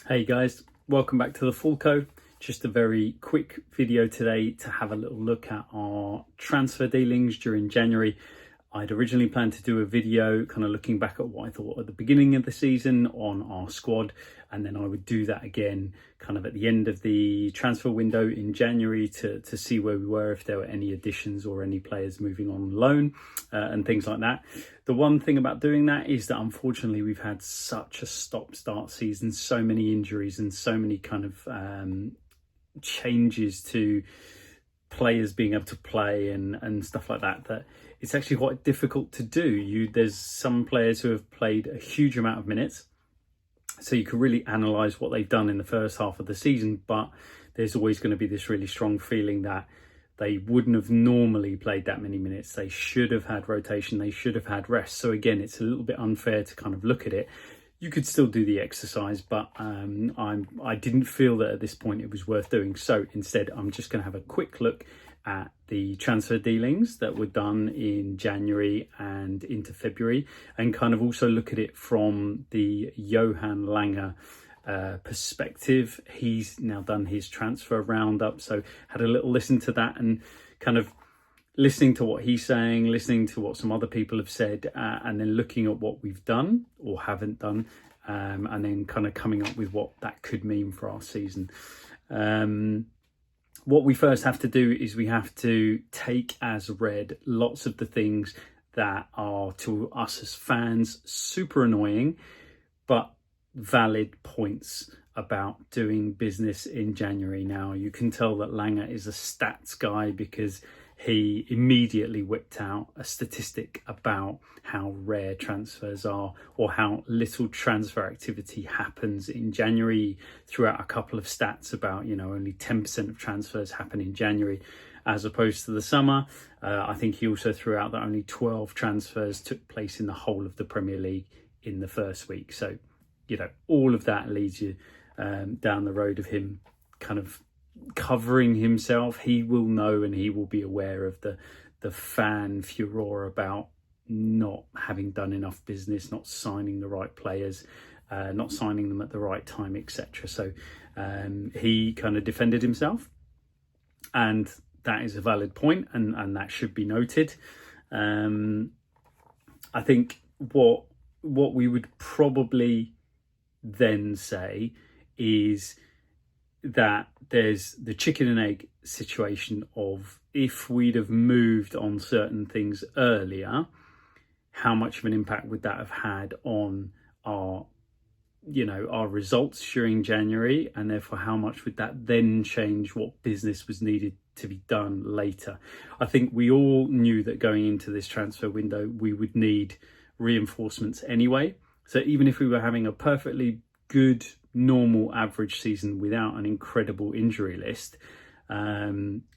Hey guys, welcome back to the Fulco. Just a very quick video today to have a little look at our transfer dealings during January. I'd originally planned to do a video kind of looking back at what I thought at the beginning of the season on our squad, and then I would do that again kind of at the end of the transfer window in January to see where we were, if there were any additions or any players moving on loan and things like that. The one thing about doing that is that unfortunately we've had such a stop-start season, so many injuries and so many kind of changes to players being able to play and stuff like that, that it's actually quite difficult to do. There's some players who have played a huge amount of minutes, so you can really analyse what they've done in the first half of the season, but there's always going to be this really strong feeling that they wouldn't have normally played that many minutes. They should have had rotation, they should have had rest. So again, it's a little bit unfair to kind of look at it. You could still do the exercise, but I didn't feel that at this point it was worth doing. So instead, I'm just going to have a quick look at the transfer dealings that were done in January and into February, and kind of also look at it from the Johan Lange perspective. He's now done his transfer roundup, so had a little listen to that and kind of listening to what he's saying, listening to what some other people have said, and then looking at what we've done or haven't done, and then kind of coming up with what that could mean for our season. What we first have to do is we have to take as read lots of the things that are, to us as fans, super annoying, but valid points about doing business in January. Now, you can tell that Lange is a stats guy because he immediately whipped out a statistic about how rare transfers are, or how little transfer activity happens in January. Threw out a couple of stats about, only 10% of transfers happen in January as opposed to the summer. I think he also threw out that only 12 transfers took place in the whole of the Premier League in the first week. So, all of that leads you down the road of him kind of covering himself. He will know and he will be aware of the fan furore about not having done enough business, not signing the right players, not signing them at the right time, etc. So he kind of defended himself, and that is a valid point, and that should be noted. I think what we would probably then say is that there's the chicken and egg situation of, if we'd have moved on certain things earlier, how much of an impact would that have had on our results during January, and therefore how much would that then change what business was needed to be done later. I think we all knew that going into this transfer window we would need reinforcements anyway. So even if we were having a perfectly good, normal, average season without an incredible injury list,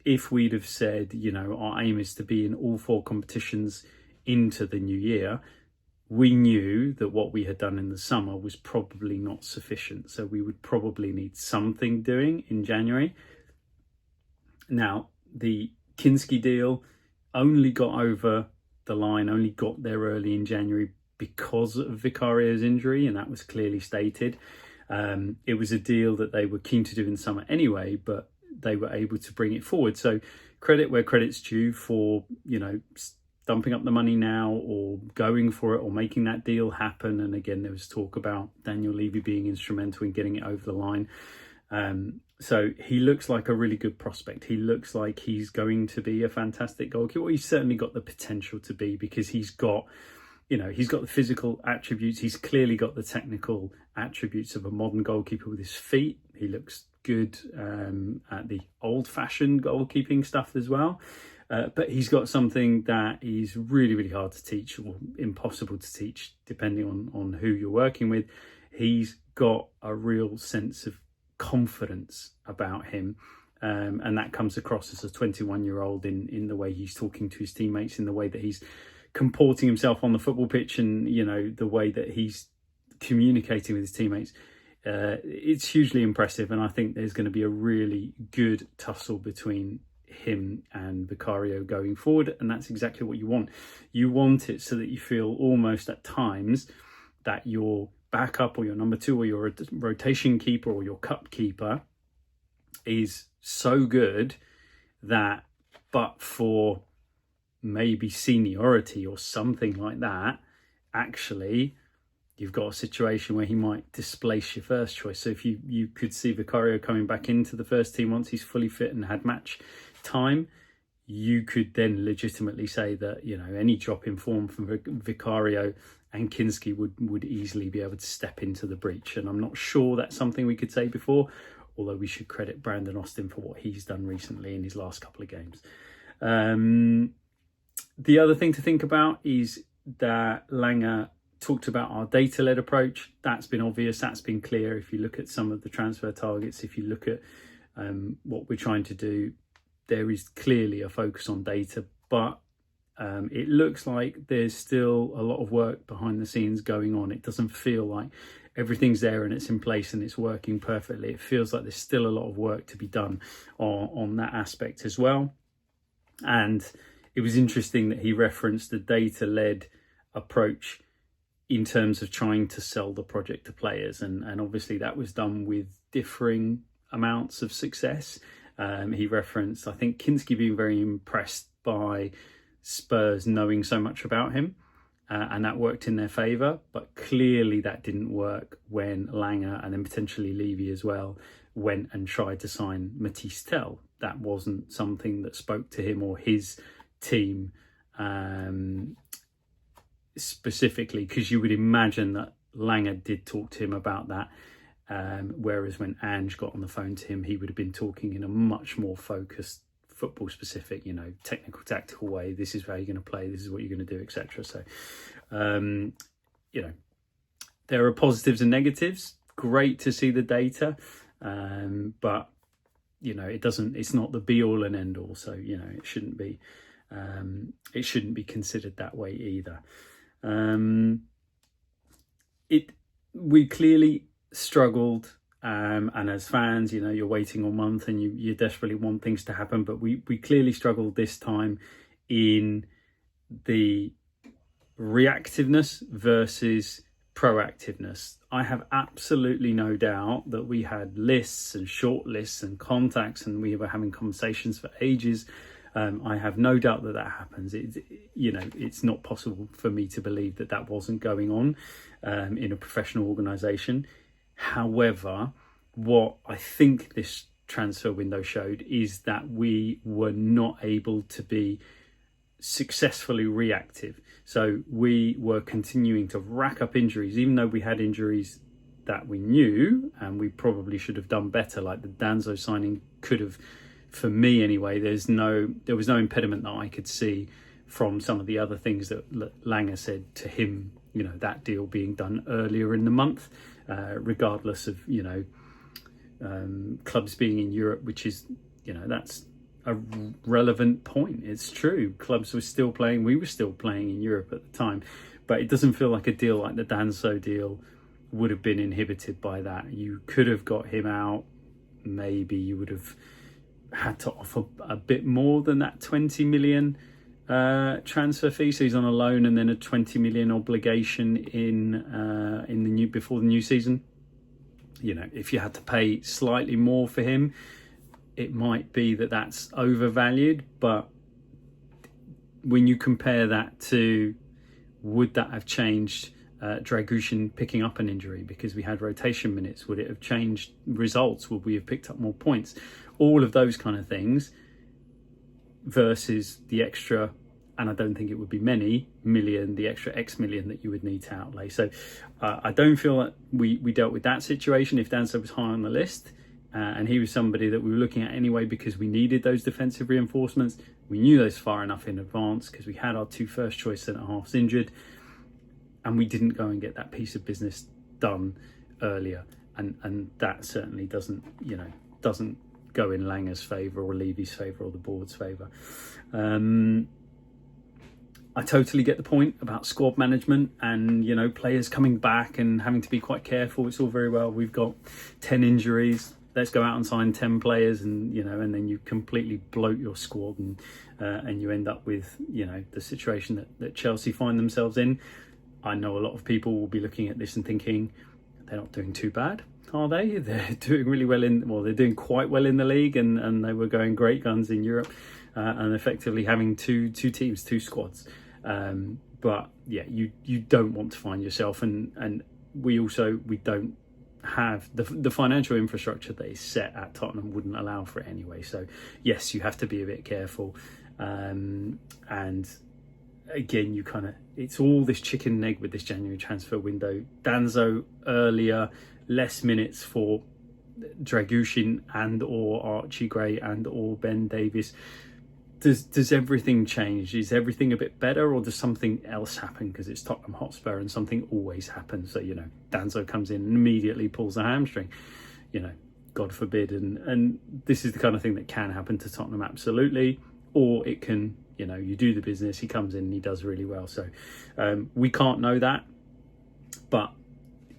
if we'd have said, our aim is to be in all 4 competitions into the new year, we knew that what we had done in the summer was probably not sufficient. So we would probably need something doing in January. Now, the Kinski deal only got over the line, only got there early in January because of Vicario's injury, and that was clearly stated. It was a deal that they were keen to do in the summer anyway, but they were able to bring it forward. So credit where credit's due for, dumping up the money now, or going for it, or making that deal happen. And again, there was talk about Daniel Levy being instrumental in getting it over the line. So he looks like a really good prospect. He looks like he's going to be a fantastic goalkeeper. Well, he's certainly got the potential to be, because he's got the physical attributes. He's clearly got the technical attributes of a modern goalkeeper with his feet. He looks good at the old-fashioned goalkeeping stuff as well. But he's got something that is really, really hard to teach, or impossible to teach, depending on who you're working with. He's got a real sense of confidence about him. And that comes across as a 21-year-old in the way he's talking to his teammates, in the way that he's comporting himself on the football pitch, and the way that he's communicating with his teammates. It's hugely impressive, and I think there's going to be a really good tussle between him and Vicario going forward, and that's exactly what you want. You want it so that you feel almost at times that you're backup or your number 2 or your rotation keeper or your cup keeper is so good that, but for maybe seniority or something like that, actually you've got a situation where he might displace your first choice. So if you could see Vicario coming back into the first team once he's fully fit and had match time, you could then legitimately say that, you know, any drop in form from Vicario and Kinski would easily be able to step into the breach. And I'm not sure that's something we could say before, although we should credit Brandon Austin for what he's done recently in his last couple of games. The other thing to think about is that Lange talked about our data-led approach. That's been obvious, that's been clear. If you look at some of the transfer targets, if you look at what we're trying to do, there is clearly a focus on data, but it looks like there's still a lot of work behind the scenes going on. It doesn't feel like everything's there and it's in place and it's working perfectly. It feels like there's still a lot of work to be done on that aspect as well. And it was interesting that he referenced the data-led approach in terms of trying to sell the project to players. And obviously that was done with differing amounts of success. He referenced, I think, Kinski being very impressed by Spurs knowing so much about him, and that worked in their favour. But clearly that didn't work when Lange, and then potentially Levy as well, went and tried to sign Matisse Tell. That wasn't something that spoke to him or his team specifically, because you would imagine that Lange did talk to him about that. Whereas when Ange got on the phone to him, he would have been talking in a much more focused, football specific, you know, technical, tactical way. This is how you're going to play, this is what you're going to do, etc. So, you know, there are positives and negatives. Great to see the data, but you know, it's not the be all and end all. So, you know, it shouldn't be considered that way either. We clearly struggled, and as fans, you know, you're waiting all month and you desperately want things to happen, but we clearly struggled this time in the reactiveness versus proactiveness. I have absolutely no doubt that we had lists and short lists and contacts, and we were having conversations for ages. I have no doubt that happens. You know, it's not possible for me to believe that wasn't going on in a professional organisation. However, what I think this transfer window showed is that we were not able to be successfully reactive. So we were continuing to rack up injuries, even though we had injuries that we knew, and we probably should have done better. Like the Danzo signing could have, for me anyway, there was no impediment that I could see from some of the other things that Lange said to him, you know, that deal being done earlier in the month, regardless of, you know, clubs being in Europe, which is, you know, that's a relevant point. It's true. Clubs were still playing. We were still playing in Europe at the time, but it doesn't feel like a deal like the Danso deal would have been inhibited by that. You could have got him out. Maybe you would have had to offer a bit more than that 20 million transfer fee. So he's on a loan and then a 20 million obligation in the before the new season. You know, if you had to pay slightly more for him, it might be that's overvalued. But when you compare that to, would that have changed Dragushin picking up an injury because we had rotation minutes? Would it have changed results? Would we have picked up more points? All of those kind of things versus the extra, and I don't think it would be many million, the extra X million that you would need to outlay. So I don't feel that we dealt with that situation. If Danso was high on the list, and he was somebody that we were looking at anyway because we needed those defensive reinforcements, we knew those far enough in advance because we had our 2 first choice centre-halves injured, and we didn't go and get that piece of business done earlier. And that certainly doesn't go in Lange's favour or Levy's favour or the board's favour. I totally get the point about squad management and, you know, players coming back and having to be quite careful. It's all very well. We've got 10 injuries. Let's go out and sign 10 players, and, you know, and then you completely bloat your squad and you end up with, you know, the situation that Chelsea find themselves in. I know a lot of people will be looking at this and thinking they're not doing too bad, are they? They're doing really well they're doing quite well in the league, and they were going great guns in Europe, and effectively having two teams, two squads. But yeah, you don't want to find yourself, and we don't have the financial infrastructure that is set at Tottenham wouldn't allow for it anyway. So yes, you have to be a bit careful, and again, it's all this chicken and egg with this January transfer window. Danzo earlier, less minutes for Dragushin and or Archie Gray and or Ben Davies. Does everything change? Is everything a bit better, or does something else happen because it's Tottenham Hotspur and something always happens? So, Danzo comes in and immediately pulls a hamstring, God forbid. And this is the kind of thing that can happen to Tottenham, absolutely. Or it can, you do the business, he comes in and he does really well. So we can't know that. But,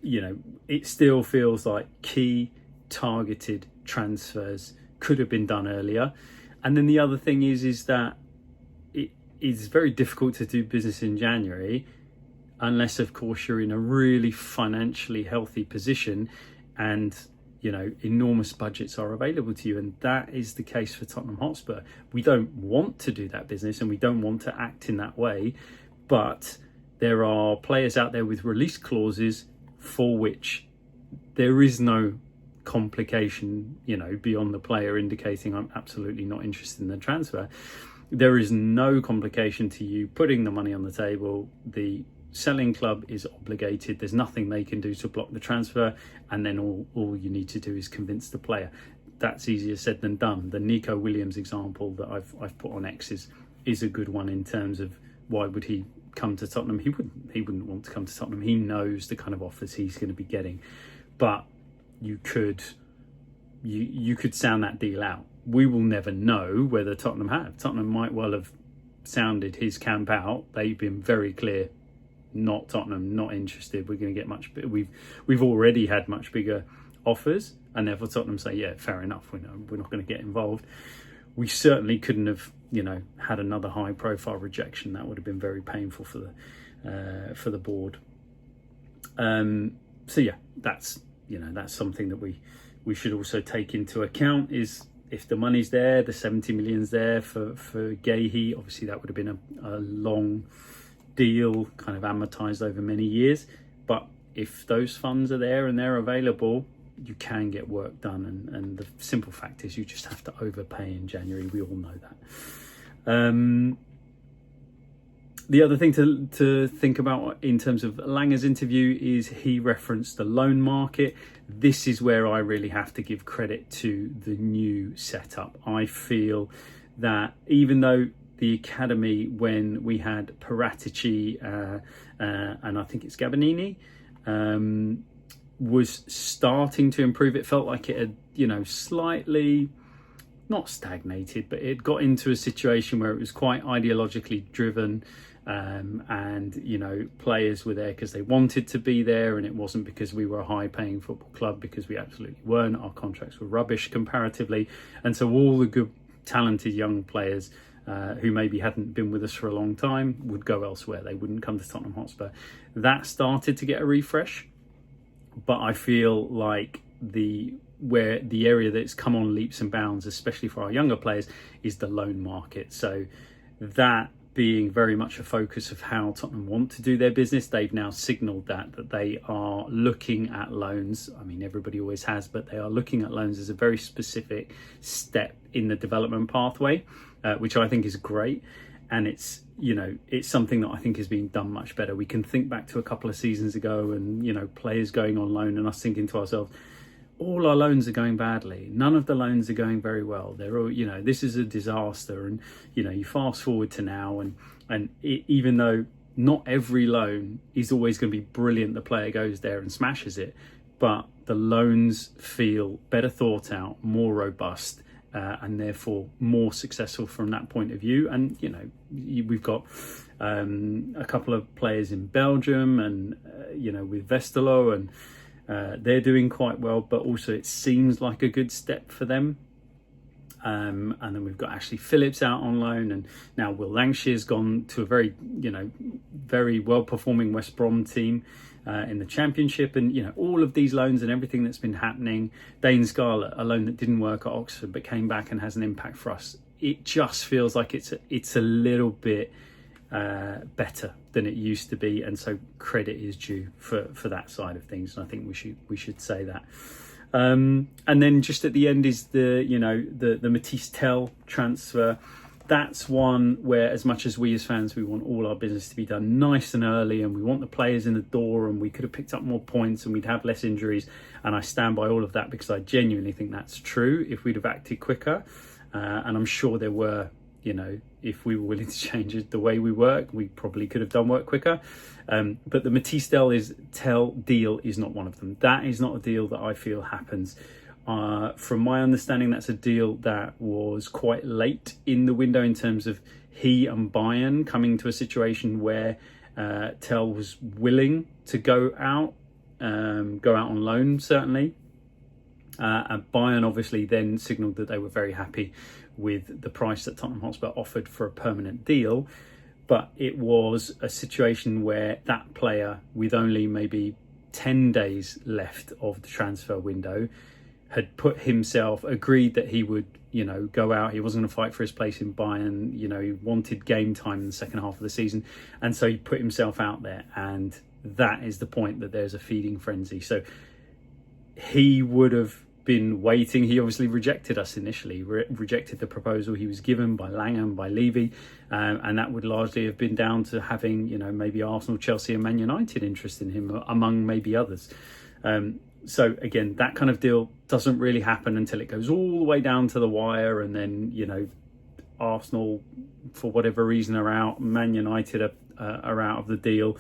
it still feels like key targeted transfers could have been done earlier. And then the other thing is that it is very difficult to do business in January unless, of course, you're in a really financially healthy position and, enormous budgets are available to you. And that is the case for Tottenham Hotspur. We don't want to do that business and we don't want to act in that way. But there are players out there with release clauses for which there is no complication, beyond the player indicating I'm absolutely not interested in the transfer. There is no complication to you putting the money on the table. The selling club is obligated. There's nothing they can do to block the transfer, and then all you need to do is convince the player. That's easier said than done. The Nico Williams example that I've put on X is a good one in terms of why would he come to Tottenham. He wouldn't want to come to Tottenham. He knows the kind of offers he's going to be getting, but you could sound that deal out. We will never know whether Tottenham have. Tottenham might well have sounded his camp out. They've been very clear, not Tottenham, not interested. We're going to get much. We've already had much bigger offers, and therefore Tottenham say, yeah, fair enough. We're not going to get involved. We certainly couldn't have, had another high-profile rejection. That would have been very painful for the board. So yeah, that's something that we should also take into account, is if the money's there, the 70 million's there for Gahey. Obviously that would have been a long deal, kind of amortized over many years. But if those funds are there and they're available, you can get work done. And the simple fact is you just have to overpay in January. We all know that. The other thing to think about in terms of Lange's interview is he referenced the loan market. This is where I really have to give credit to the new setup. I feel that even though the academy, when we had Paratici and I think it's Gabbanini, was starting to improve, it felt like it had, slightly not stagnated, but it got into a situation where it was quite ideologically driven. And players were there because they wanted to be there, and it wasn't because we were a high-paying football club, because we absolutely weren't. Our contracts were rubbish comparatively, and so all the good, talented young players who maybe hadn't been with us for a long time would go elsewhere. They wouldn't come to Tottenham Hotspur. That started to get a refresh, but I feel like the area that's come on leaps and bounds, especially for our younger players, is the loan market. So that being very much a focus of how Tottenham want to do their business. They've now signalled that they are looking at loans. I mean, everybody always has, but they are looking at loans as a very specific step in the development pathway, which I think is great. And it's something that I think is being done much better. We can think back to a couple of seasons ago and, players going on loan and us thinking to ourselves, all our loans are going badly. None of the loans are going very well. They're all, this is a disaster. And, you fast forward to now and even though not every loan is always going to be brilliant, the player goes there and smashes it, but the loans feel better thought out, more robust, and therefore more successful from that point of view. And, we've got a couple of players in Belgium and, with Westerlo, and they're doing quite well, but also it seems like a good step for them. And then we've got Ashley Phillips out on loan, and now Will Lange has gone to a very, very well-performing West Brom team in the Championship, and all of these loans and everything that's been happening. Dane Scarlett, a loan that didn't work at Oxford but came back and has an impact for us. It just feels like it's a little bit better than it used to be, and so credit is due for that side of things. And I think we should say that. And then just at the end is the Matisse Tell transfer. That's one where, as much as we as fans, we want all our business to be done nice and early, and we want the players in the door, and we could have picked up more points and we'd have less injuries. And I stand by all of that, because I genuinely think that's true. If we'd have acted quicker, and I'm sure there were, if we were willing to change it, the way we work, we probably could have done work quicker. But the Matisse Tell deal is not one of them. That is not a deal that I feel happens. From my understanding, that's a deal that was quite late in the window, in terms of he and Bayern coming to a situation where Tell was willing to go out on loan, certainly. And Bayern obviously then signalled that they were very happy with the price that Tottenham Hotspur offered for a permanent deal. But it was a situation where that player, with only maybe 10 days left of the transfer window, had agreed that he would, go out. He wasn't going to fight for his place in Bayern. He wanted game time in the second half of the season. And so he put himself out there. And that is the point, that there's a feeding frenzy. So he would have been waiting. He obviously rejected us initially, rejected the proposal he was given by Lange and by Levy. And that would largely have been down to having, maybe Arsenal, Chelsea and Man United interest in him, among maybe others. So again, that kind of deal doesn't really happen until it goes all the way down to the wire, and then, Arsenal, for whatever reason, are out. Man United are out of the deal.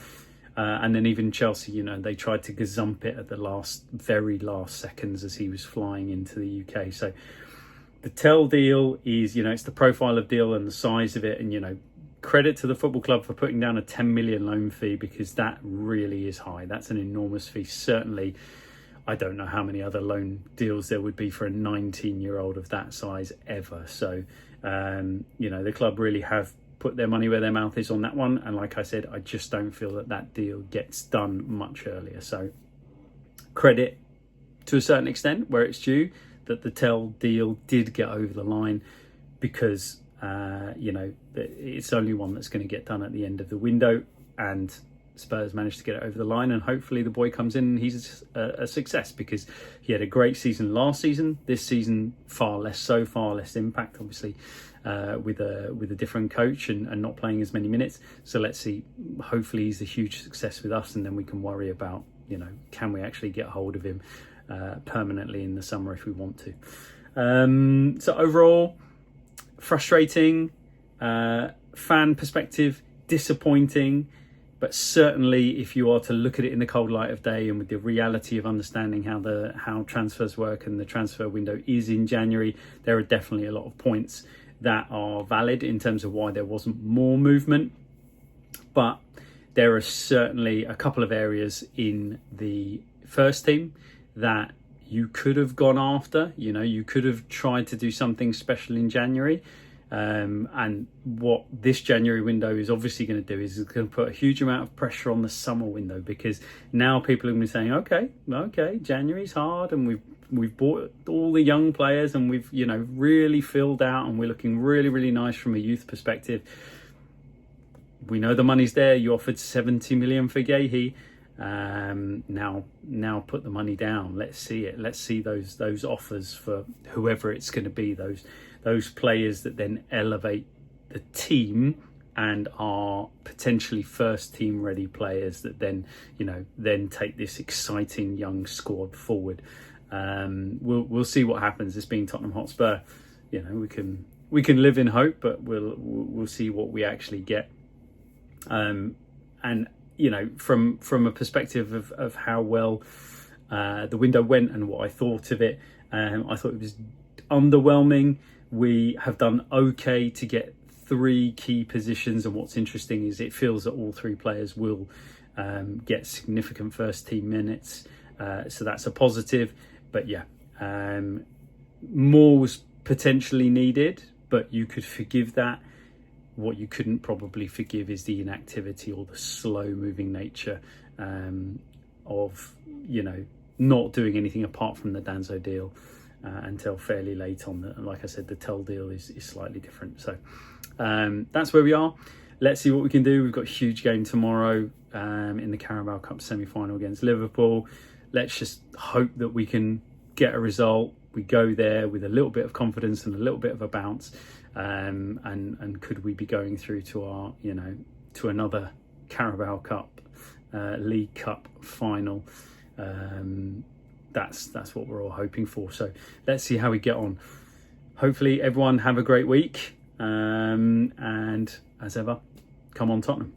And then even Chelsea, they tried to gazump it at the very last seconds as he was flying into the UK. So the Tell deal is, it's the profile of deal and the size of it. And, credit to the football club for putting down a 10 million loan fee, because that really is high. That's an enormous fee. Certainly, I don't know how many other loan deals there would be for a 19-year-old of that size ever. So, the club really have put their money where their mouth is on that one. And like I said, I just don't feel that deal gets done much earlier. So credit to a certain extent where it's due, that the Tell deal did get over the line, because it's only one that's going to get done at the end of the window, and Spurs managed to get it over the line, and hopefully the boy comes in and he's a success, because he had a great season last season. This season, far less impact, obviously, with a different coach and not playing as many minutes. So let's see. Hopefully he's a huge success with us, and then we can worry about, can we actually get hold of him permanently in the summer if we want to. So overall, frustrating, fan perspective, disappointing. But certainly, if you are to look at it in the cold light of day, and with the reality of understanding how transfers work and the transfer window is in January, there are definitely a lot of points that are valid in terms of why there wasn't more movement. But there are certainly a couple of areas in the first team that you could have gone after. You could have tried to do something special in January. And what this January window is obviously going to do is it's going to put a huge amount of pressure on the summer window, because now people are going to be saying, okay, January's hard, and we've bought all the young players, and we've really filled out, and we're looking really, really nice from a youth perspective. We know the money's there. You offered 70 million for Gahey. Now put the money down. Let's see it. Let's see those offers for whoever it's going to be. Those players that then elevate the team and are potentially first team ready players that then take this exciting young squad forward. We'll see what happens. This being Tottenham Hotspur, we can live in hope, but we'll see what we actually get. And from a perspective of how well the window went and what I thought of it, I thought it was underwhelming. We have done okay to get 3 key positions, and what's interesting is it feels that all 3 players will get significant first team minutes, so that's a positive. But more was potentially needed, but you could forgive that. What you couldn't probably forgive is the inactivity or the slow moving nature of, not doing anything apart from the Danzo deal until fairly late on. Like I said, the Tell deal is slightly different. So that's where we are. Let's see what we can do. We've got a huge game tomorrow in the Carabao Cup semi-final against Liverpool. Let's just hope that we can get a result. We go there with a little bit of confidence and a little bit of a bounce. And could we be going through to our, to another Carabao Cup, League Cup final? That's what we're all hoping for. So let's see how we get on. Hopefully everyone have a great week. And as ever, come on Tottenham.